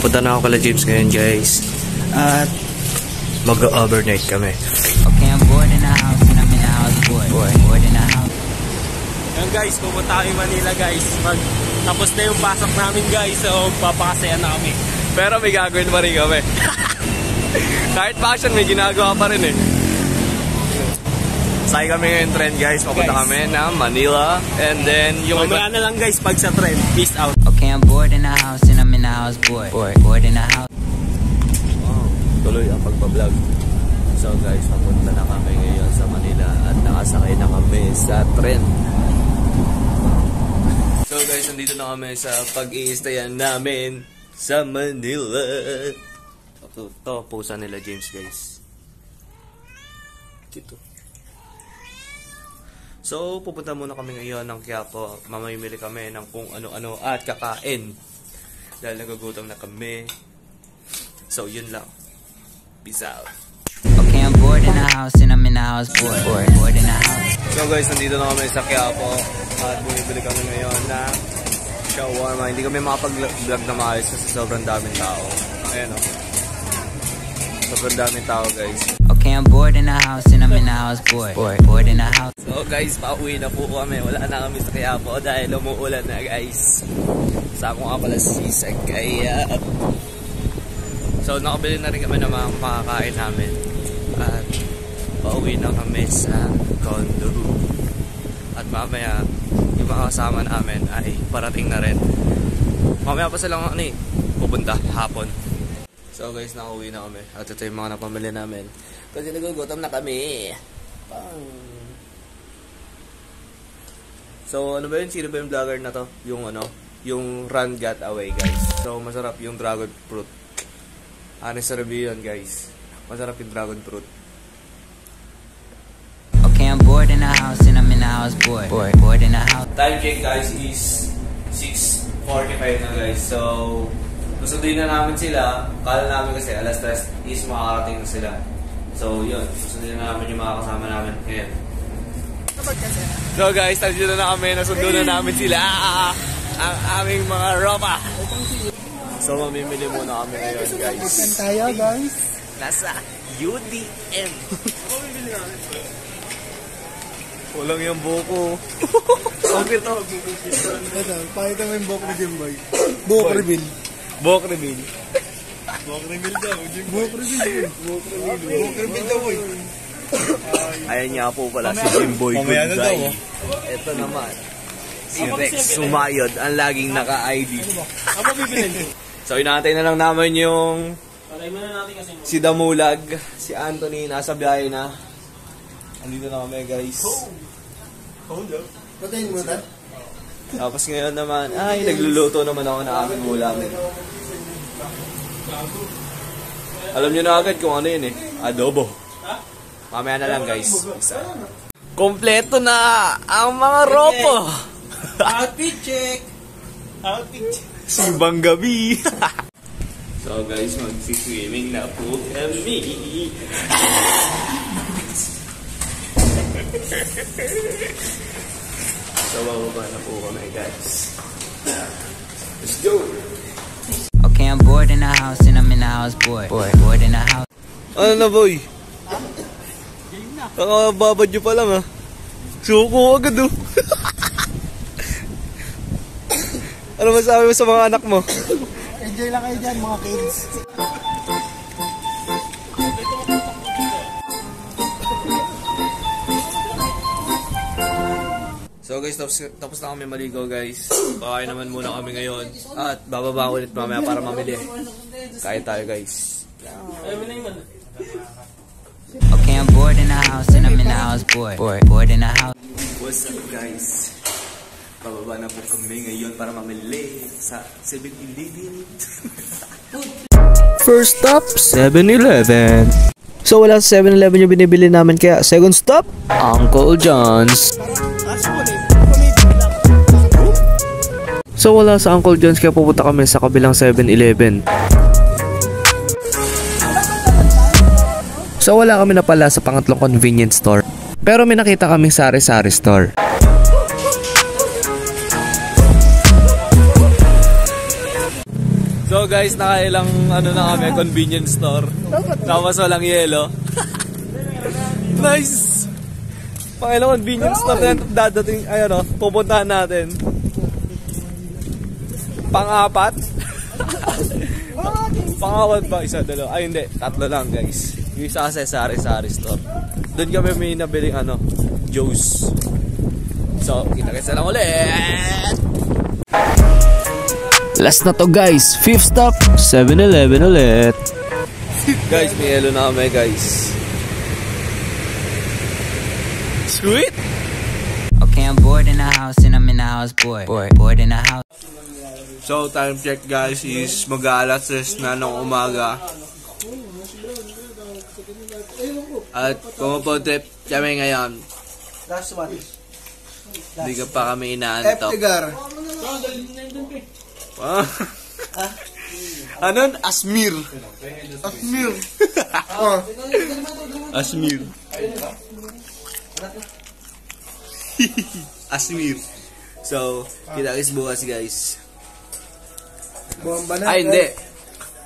pupunta na ako kala James ngayon guys. At mag-overnight kami. Okay, I'm bored in the house and I'm in the house bored. Bored in the house. Yan guys, pupunta kami Manila guys. Tapos na yung pasok namin guys. So papakasaya na kami. Pero may gagawin pa rin kami. Kahit passion may ginagawa pa rin eh. Sakay kami ngayon trend guys. Papunta kami na Manila. And then yung mamaya na lang guys pag sa trend. Peace out. Okay, I'm bored in the house and I'm in the house bored. Bored in the house. Tuloy ang pagpa-vlog. So guys, papunta na kami ngayon sa Manila at nakasakay na kami sa tren. So guys, nandito na kami sa pag-i-stayan namin sa Manila. Ito, pusa nila James guys. Dito. So, pupunta muna kami ngayon ng Quiapo. Mamimili kami ng kung ano-ano at kakain. Dahil nagugutom na kami. So, yun lang. Peace out. Okay, I'm bored in the house and I'm in the house bored in the house. So guys, nandito na kami sa Quiapo at bumibili kami ngayon na shawarma. Hindi kami makapag-vlog na maayos kasi sobrang daming tao. Ayan o. Sobrang daming tao guys. Okay, I'm bored in the house and I'm in the house bored in the house. So guys, pauwi na po kami. Wala na kami sa Quiapo dahil umuulan na guys. Sa akong pala si Sakaya. So, nakabili na rin kami ng mga makakain namin. At pauwi na kami sa condo. At mamaya, yung mga kasama namin ay parating na rin. Mamaya pa silang pupunta hapon. So guys, nakauwi na kami. At ito yung mga napamili namin. Kasi nagugutom na kami. So, ano ba yun? Sino ba yung vlogger na to? Yung Run Got Away guys. So, masarap yung dragon fruit. Honest review yun guys. Masarap yung dragon fruit. Okay, I'm bored in the house and I'm in the house bored in the house. Time check guys is 6:45 na guys. So, susunduin na namin sila. Kala namin kasi alas 3 is makakarating na sila. So, yun. Susunduin na namin yung mga kasama namin. Ngayon. So guys, nandito na kami. Nasundo na namin sila. Ang aming mga ropa. So, mamimili muna kami ngayon, guys. Saan tayo, guys? Nasa UDM. Walang yung buko. Okay to. Ito, pakita mo yung buhok ni Jimboy. Buhok reveal. Buhok reveal. Buhok reveal daw. Buhok reveal. Buhok reveal daw, boy. Ayan niya po pala si Jimboy Goodbye. Ito naman. Si Rex Sumayod, ang laging naka-ID. Ano bibilin? So, inaantay na lang namin yung si Damulag, si Anthony, nasa biyahe na. Andito na kami, guys. Patayin mo na? Tapos ngayon naman, ay, nagluluto naman ako na aming ulam. Alam nyo na agad kung ano yun adobo. Mamaya na lang, guys. Isa. Kompleto na ang mga ropo. Outfit check. Outfit check. Simbang gabi. So guys, magsiswimming na po kami. So bababa na po kami guys. Let's go. Okay, I'm bored in the house and I'm in the house bored in the house. Ano na boy? Kakababad nyo pa lang ha. Suko agad oh. Ano masabi mo sa mga anak mo? Enjoy lang kayo dyan, mga kids. So guys, tapos na kami maligo guys. Kakain naman muna kami ngayon. At bababa ulit mamaya para mamili. Kain tayo guys. Okay, I'm bored in the house and I'm in the house bored in the house. What's up guys? Bababa na po kami ngayon para mamili sa 7-Eleven. First stop, 7-Eleven. So wala sa 7-Eleven yung binibili namin kaya second stop, Uncle John's. So wala sa Uncle John's kaya pupunta kami sa kabilang 7-Eleven. So wala kami na pala sa pangatlong convenience store. Pero may nakita kaming sari-sari store. So So guys, nakailang ano na kami, convenience store. Tapos walang yelo. Nice! Pakailang convenience store na dadating, ay ano, pupuntahan natin. Pang-apat? Pang-apat ba? Isa, dalawa. Ay hindi, tatlo lang guys. Yung isa kasi sari-sari store. Doon kami may nabiling ano, Joe's. So, kita-kita lang ulit! Last na to guys, 5th stop, 7-Eleven ulit. Guys, may yelo na kami guys. Sweet! Okay, I'm bored in the house and I'm in the house bored. Bored in the house. So, time check guys is mag-aalas na ng umaga. At pumupuntrip kami ngayon. That's what. Hindi ka pa kami inaantok. Edgar. Anon? Asmir. Asmir. Asmir. Asmir. So, kita-kits bukas guys. Bomba na. Ay, hindi.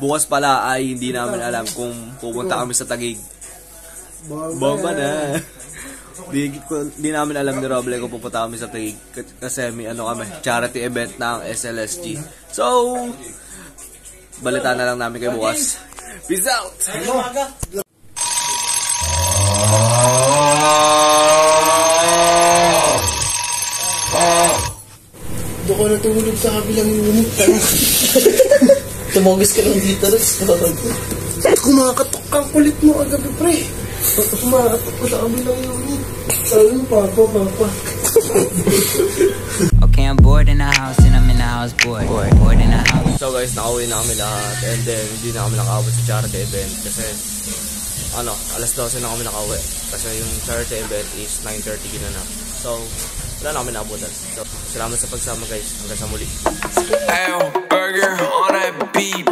Bukas pala ay hindi namin alam kung pupunta kami sa Taguig. Bomba na. Di namin alam ni Roble kung pupunta kami sa Taguig kasi may ano kami, charity event ng SLSG. So, balitaan na lang namin kayo bukas. Peace out! Doon ko natulog sa kabilang unit. Tumagos ka lang dito. Kumakatok kang kulit mo kagabi, pre. Kumakatok ko sa kabilang unit. Sabi mo, papa. Okay, I'm bored in the house and I'm in the house bored. Bored in the house. So guys, nakauwi na kami lahat and then hindi na kami nakaabot sa charity event kasi ano, alas 12 na kami nakauwi kasi yung charity event is 9:30 ginanap. So, wala na kami naabutan. So, salamat sa pagsama guys. Hanggang sa muli. Burger on that beat.